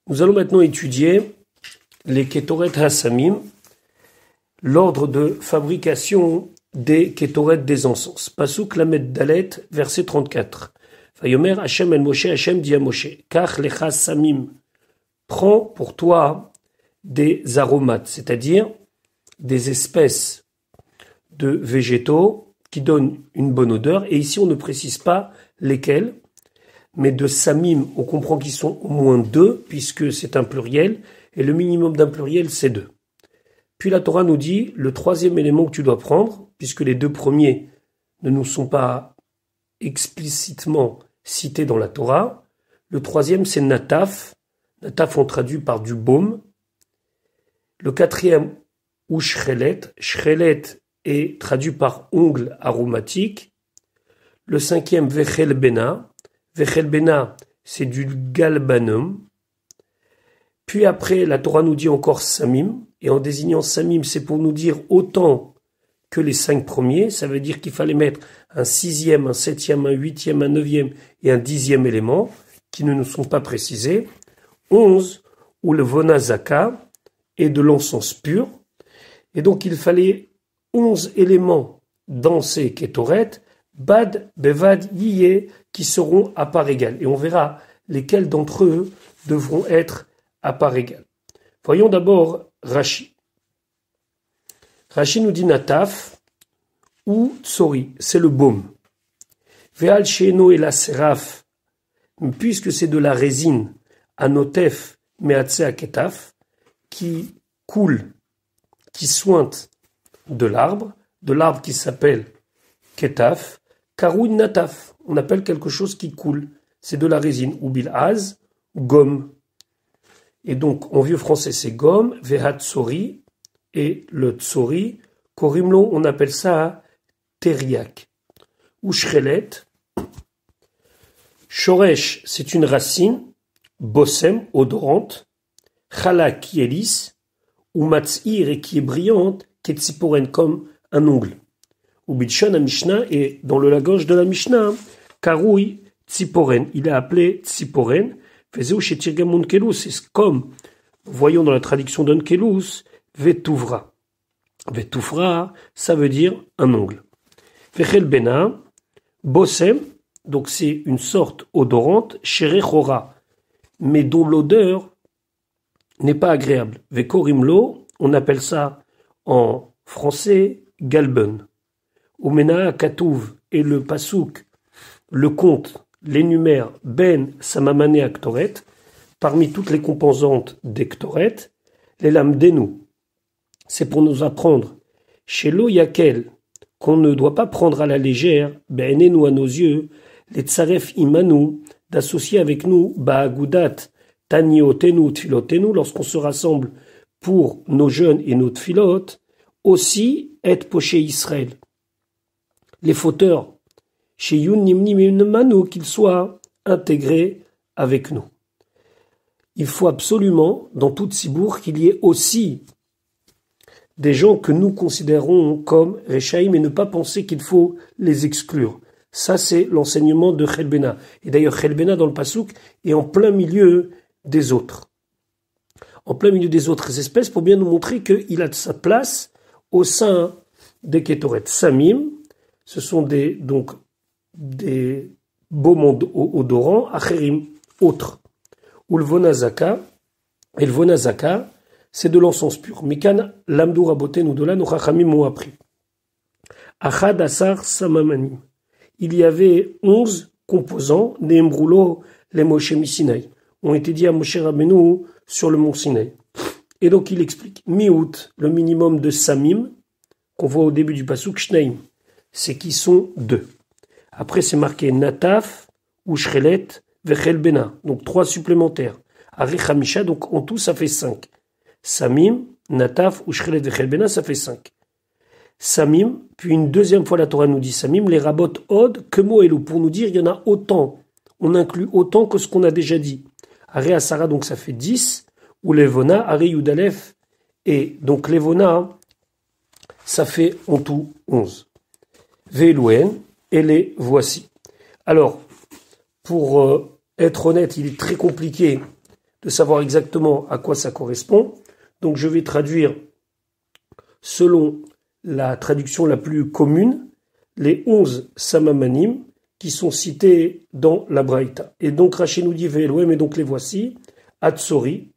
Nous allons maintenant étudier les Ketoret Hasamim, l'ordre de fabrication des Ketoret des encens. Pasuk Lamed Dalet, verset 34. Vayomer Hashem el Moshe, Hashem dit à Moshe, Kach lecha samim, prends pour toi des aromates, c'est-à-dire des espèces de végétaux qui donnent une bonne odeur. Et ici, on ne précise pas lesquels, mais de samim, on comprend qu'ils sont au moins deux, puisque c'est un pluriel, et le minimum d'un pluriel, c'est deux. Puis la Torah nous dit, le troisième élément que tu dois prendre, puisque les deux premiers ne nous sont pas explicitement cités dans la Torah, le troisième, c'est nataf. Nataf, on traduit par du baume. Le quatrième, ou shrelet. Shrelet est traduit par ongle aromatique. Le cinquième, vechel bena. Vechel bena, c'est du galbanum. Puis après, la Torah nous dit encore samim. Et en désignant samim, c'est pour nous dire autant que les 5 premiers. Ça veut dire qu'il fallait mettre un 6e, un 7e, un 8e, un 9e et un 10e élément qui ne nous sont pas précisés. 11, ou le vonazaka, et de l'encens pur. Et donc il fallait 11 éléments dans ces kétoret, bad, bevad, yiyé, qui seront à part égale. Et on verra lesquels d'entre eux devront être à part égale. Voyons d'abord Rashi. Rashi nous dit nataf ou tsori, c'est le baume. Ve'al she'eno et la seraf, puisque c'est de la résine, anotef me'atse aketaf, qui coule, qui sointe de l'arbre qui s'appelle ketaf, karoun nataf, on appelle quelque chose qui coule, c'est de la résine, ou bilhaz, gomme. Et donc, en vieux français, c'est gomme, vehat tsori, et le tsori, korimlo, on appelle ça teriak. Ou shrelet, shoresh, c'est une racine, bossem, odorante, chala, qui est lisse, ou matzir, et qui est brillante, ketsiporen, comme un ongle. Ou bilshon à Mishnah, et dans le langage de la Mishnah, karoui, tsiporen, il est appelé tsiporen, c'est comme, voyons dans la traduction d'Onkelus, Vetuvra. Vetuvra, ça veut dire un ongle. Vechel bena, bossem, donc c'est une sorte odorante, sherechora, mais dont l'odeur n'est pas agréable. Vekorimlo, on appelle ça en français galben. Umena katouv, et le pasouk, le conte, l'énumère ben samamane aktoret, parmi toutes les composantes d'ektoret, les lames d'enou. C'est pour nous apprendre, chez l'oyakel, qu'on ne doit pas prendre à la légère, ben enou à nos yeux, les tsaref imanu, d'associer avec nous, ba'agudat, taniotenu, tfilotenu, lorsqu'on se rassemble pour nos jeûnes et nos tfilotes, aussi être poché Israël. Les fauteurs, chez Yunimnimanu, qu'ils soient intégrés avec nous. Il faut absolument, dans toute Sibour, qu'il y ait aussi des gens que nous considérons comme Rechaïm et ne pas penser qu'il faut les exclure. Ça, c'est l'enseignement de Chelbena. Et d'ailleurs, Chelbena, dans le Passouk, est en plein milieu des autres. En plein milieu des autres espèces, pour bien nous montrer qu'il a de sa place au sein des Ketoret. Samim, ce sont des baumes odorants, acherim, autres. Ou le vonazaka, et le vonazaka, c'est de l'encens pur. Mikan, l'amdou raboté, nous de là, nos chachamim m'ont appris. Achad asar samamanim. Il y avait 11 composants, neembroulo, les Moshe Misinaï, ont été dit à Moshe Rabbeinu sur le mont Sinaï. Et donc il explique, miout, le minimum de samim, qu'on voit au début du pasuk, shneim, c'est qui sont 2. Après, c'est marqué nataf, ou shrelet, vechel bena. Donc 3 supplémentaires. Arechamisha, donc en tout, ça fait 5. Samim, nataf, ou shrelet, vechel bena, ça fait 5. Samim, puis une deuxième fois la Torah nous dit samim, les rabot od, que moelou, pour nous dire il y en a autant. On inclut autant que ce qu'on a déjà dit. Are asara, donc ça fait 10. Ou levona, are yudalef. Et donc levona, ça fait en tout 11. Velouen, et les voici. Alors, pour être honnête, il est très compliqué de savoir exactement à quoi ça correspond. Donc je vais traduire selon la traduction la plus commune, les 11 samamanim qui sont cités dans la Braïta. Et donc Rashi nous dit Ve'elohim, mais donc les voici, Atsori.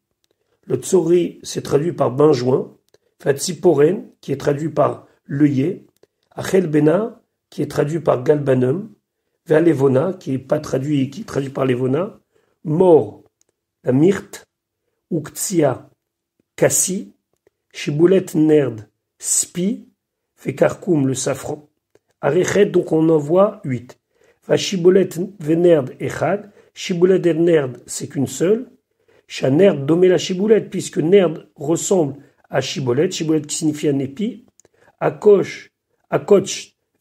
Le Tsori, c'est traduit par benjoin. Fatsiporen, qui est traduit par l'œillet. Achel Bena, qui est traduit par galbanum. Ve'alevona, qui est pas traduit, qui est traduit par levona. Mor, la myrte. Uktsia, cassis. Shiboulet nerd, spi. Fekarkoum, le safran. Arechet, donc on en voit 8. Va Shiboulet venerd echad. Shiboulet nerd, c'est qu'une seule. Chanerd domé la chiboulette, puisque nerd ressemble à chibolette, chibolette qui signifie un épi. Akoch,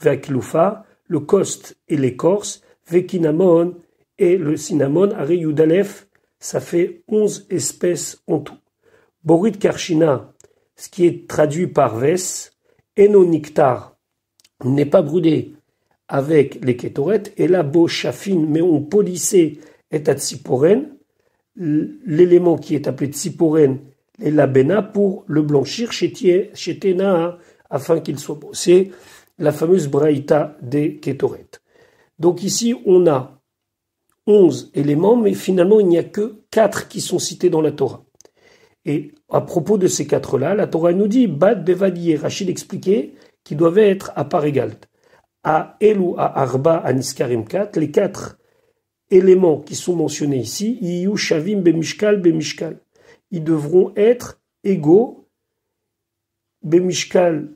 vekloufa, le coste et l'écorce, vekinamon et le cinnamon, areyudalef, ça fait 11 espèces en tout. Borit karshina, ce qui est traduit par ves, enoniktar, n'est pas brûlé avec les kétorettes, et la bo chafine, mais on polissait et atsiporen, l'élément qui est appelé tsiporen et la bena pour le blanchir chez Tena afin qu'il soit beau. C'est la fameuse braïta des kétoret. Donc ici on a 11 éléments, mais finalement il n'y a que 4 qui sont cités dans la Torah. Et à propos de ces 4-là, la Torah nous dit Bad Bevadier, Rachid expliquait qu'ils doivent être à part égale. À Elou, à Arba, à Niskarim 4, les 4 éléments qui sont mentionnés ici, Iyu Shavim Bemishkal Bemishkal. Ils devront être égaux, Bemishkal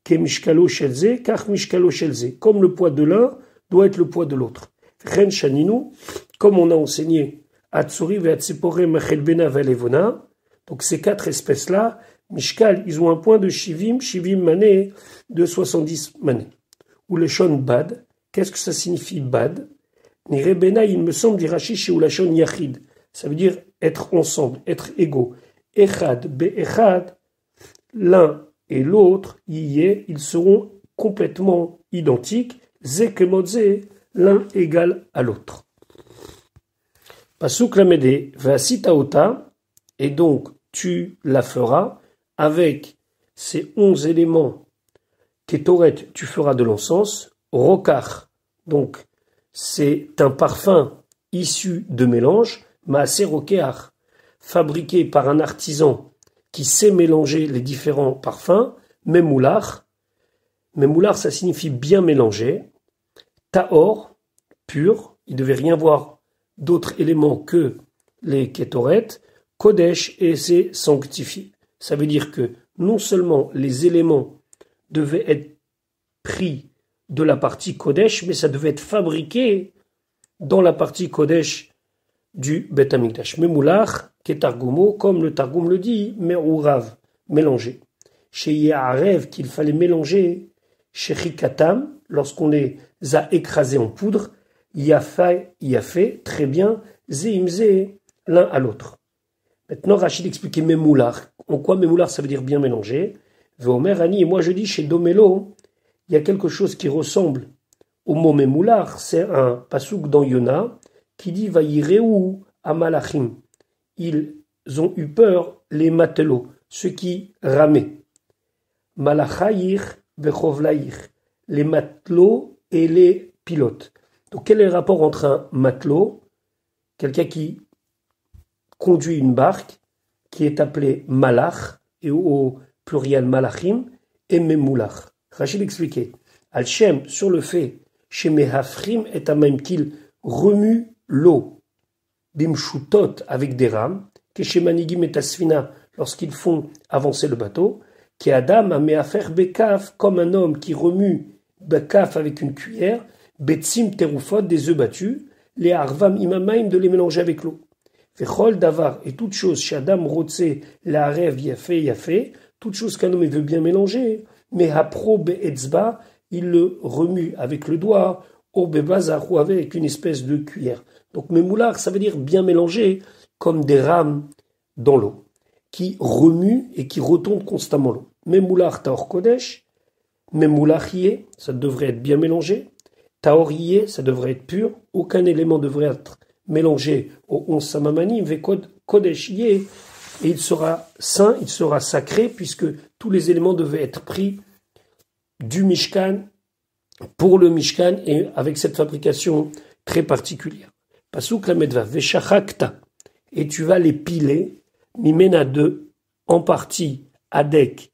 Kemishkalo Shelze, Kach Mishkalo Shelze. Comme le poids de l'un doit être le poids de l'autre. Ren Shaninu, comme on a enseigné, Atsuri Veatsipore Machel Bena Velevona. Donc ces 4 espèces-là, Mishkal, ils ont un point de Shivim mané, de 70 mané. Ou le Shon Bad. Qu'est-ce que ça signifie Bad? Nirebena, il me semble, dit Rashi chez Ulashon Yachid. Ça veut dire être ensemble, être égaux. Echad, Be'echad, l'un et l'autre, ils seront complètement identiques. Zekemodze, l'un égal à l'autre. Pasuk Lamede, Vasitaota, et donc tu la feras avec ces 11 éléments. Ketoret, tu feras de l'encens. Rokach, donc c'est un parfum issu de mélange, Maaseh Rokeach, fabriqué par un artisan qui sait mélanger les différents parfums, Memoular. Memoular, ça signifie bien mélanger. Taor, pur, il ne devait rien voir d'autres éléments que les Ketoret. Kodesh, et c'est sanctifié. Ça veut dire que non seulement les éléments devaient être pris de la partie Kodesh, mais ça devait être fabriqué dans la partie Kodesh du Bet Amikdash. Memoulach, Ketargumo, comme le Targum le dit, Me'ourav, mélangé. Chez Yaharev, qu'il fallait mélanger, chez Chikatam, lorsqu'on les a écrasés en poudre, Yafé, très bien, Zeimze, l'un à l'autre. Maintenant, Rachid expliquait Memoulach. En quoi Memoulach, ça veut dire bien mélangé. Veomer Ani, et moi je dis chez Domelo, il y a quelque chose qui ressemble au mot Memoular, c'est un pasouk dans Yona qui dit Vayireu Amalachim. Ils ont eu peur, les matelots, ceux qui ramaient. Malachayir Vechovlaïr, les matelots et les pilotes. Donc quel est le rapport entre un matelot, quelqu'un qui conduit une barque, qui est appelé Malach, et au pluriel Malachim, et Memoulach? Rachid expliquait, Al-Shem, sur le fait, chez Mehafrim est à même qu'il remue l'eau, Bimshutot avec des rames, que chez Manigim et Asfina, lorsqu'ils font avancer le bateau, qui Adam a Mehafer Bekaf, comme un homme qui remue Bekaf avec une cuillère, Betsim Terufot, des œufs battus, les Arvam Imamaim, de les mélanger avec l'eau. Vechol Davar, et toute chose, chez Adam Rotse, la Rêve Yafé, toute chose qu'un homme veut bien mélanger, mais Hapro Be'etzba, il le remue avec le doigt, au Bebazar, ou avec une espèce de cuillère. Donc Memoular, ça veut dire bien mélanger, comme des rames dans l'eau, qui remuent et qui retombent constamment l'eau. Memoular Taor Kodesh, Memoular Yé, ça devrait être bien mélangé. Taor Yé, ça devrait être pur. Aucun élément devrait être mélangé au 11 Samamanim, Vekod Kodesh Yeh, et il sera saint, il sera sacré, puisque tous les éléments devaient être pris du Mishkan pour le Mishkan, et avec cette fabrication très particulière. Pasuk la medva, Veshachakta, et tu vas les piler, Mimena 2, en partie, adek,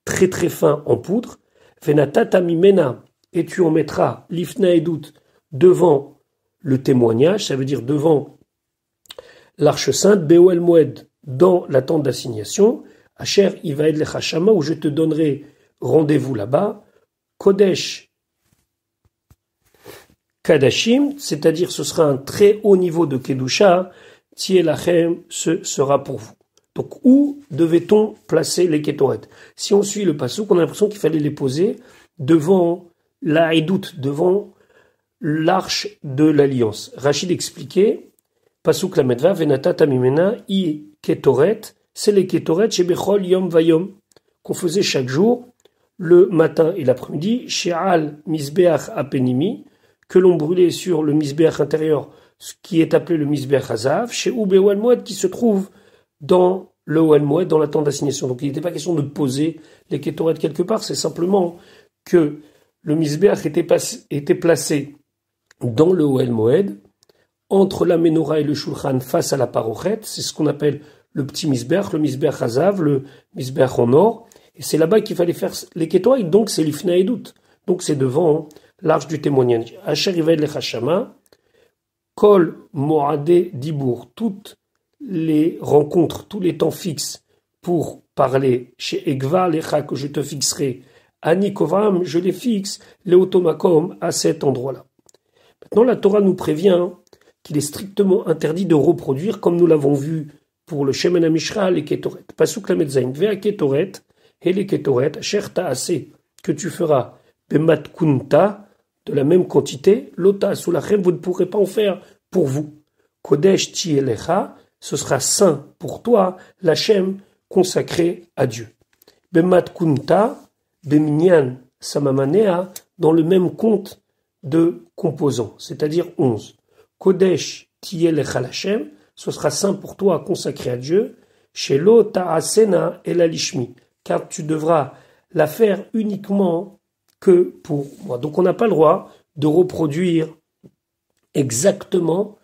très très fin en poudre, Venatata Mimena, et tu en mettras l'ifna edut devant le témoignage, ça veut dire devant l'arche sainte, Beoel Moed, dans la tente d'assignation, Asher Ivaed Lechashama, où je te donnerai rendez-vous là-bas, Kodesh Kadashim, c'est-à-dire ce sera un très haut niveau de Kedusha, Tielachem, ce sera pour vous. Donc où devait-on placer les Ketoret? Si on suit le passouk, on a l'impression qu'il fallait les poser devant la Edout, devant l'arche de l'alliance. Rachid expliquait, passouk la medva, venata tamimena, i Ketoret, c'est les Ketoret chez Bechol Yom Vayom, qu'on faisait chaque jour, le matin et l'après-midi, chez Al Misbeach Apenimi, que l'on brûlait sur le Misbeach intérieur, ce qui est appelé le Misbeach Hazav, chez Oubé Moed, qui se trouve dans le Oel Moed, dans la tente d'assignation. Donc il n'était pas question de poser les Ketoret quelque part, c'est simplement que le Misbeach était placé dans le Oel Moed, entre la Menorah et le Shulchan face à la Parochet, c'est ce qu'on appelle le petit Misbeach, le Misbeach Hazav, le Misbeach en or, et c'est là-bas qu'il fallait faire les Ketoret, donc c'est l'Ifna Edut, donc c'est devant l'arche du témoignage. Asher Ived Lechashama, Kol Moadé Dibour, toutes les rencontres, tous les temps fixes pour parler chez Egva Lecha, que je te fixerai, Ani Kovam, je les fixe, Leotomakom, à cet endroit-là. Maintenant, la Torah nous prévient qu'il est strictement interdit de reproduire, comme nous l'avons vu pour le Shemen HaMishra, les Ketoret. Pasuk la Medzain, Vea Ketoret, et les Ketoret, Asher Ta'aseh, que tu feras, Bemat Kunta, de la même quantité, Lota Sulachem, vous ne pourrez pas en faire pour vous. Kodesh Tielecha, ce sera saint pour toi, l'Hachem consacré à Dieu. Bemat Kunta, Beminyan Samamanea, dans le même compte de composants, c'est-à-dire 11. Kodesh Tielecha l'Hachem, ce sera saint pour toi, consacré à Dieu. Shelo Ta'asena Elalishmi, car tu devras la faire uniquement que pour moi. Donc on n'a pas le droit de reproduire exactement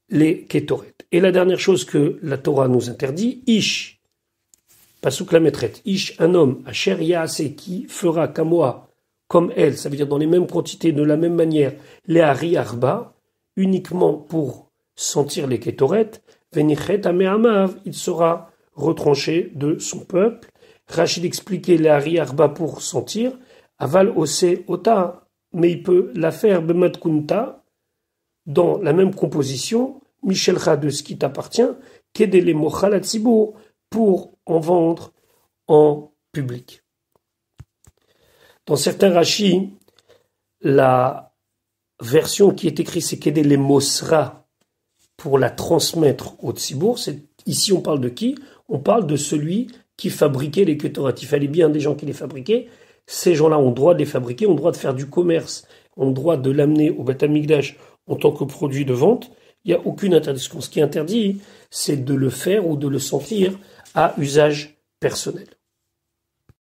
les Ketoret. Et la dernière chose que la Torah nous interdit, Ish, Pasuk la maîtrette, Ish, un homme, Asher Yaase, qui fera qu'à moi, comme elle, ça veut dire dans les mêmes quantités, de la même manière, les Hari Arba, uniquement pour sentir les Ketoret, Venichet Ameamav, il sera retranché de son peuple. Rachid expliquait les Hari Arba pour sentir, Aval Ose Ota, mais il peut la faire Bemat Kunta, dans la même composition, Michelcha de ce qui t'appartient, Kedele Mochal Atzibur, pour en vendre en public. Dans certains rachis, la version qui est écrite, c'est Kedele Mosra, pour la transmettre au Tzibour. Ici, on parle de qui? On parle de celui qui fabriquait les Ketoret. Il fallait bien des gens qui les fabriquaient. Ces gens-là ont le droit de les fabriquer, ont le droit de faire du commerce, ont le droit de l'amener au Beth Amikdash en tant que produit de vente. Il n'y a aucune interdiction. Ce qui est interdit, c'est de le faire ou de le sentir à usage personnel.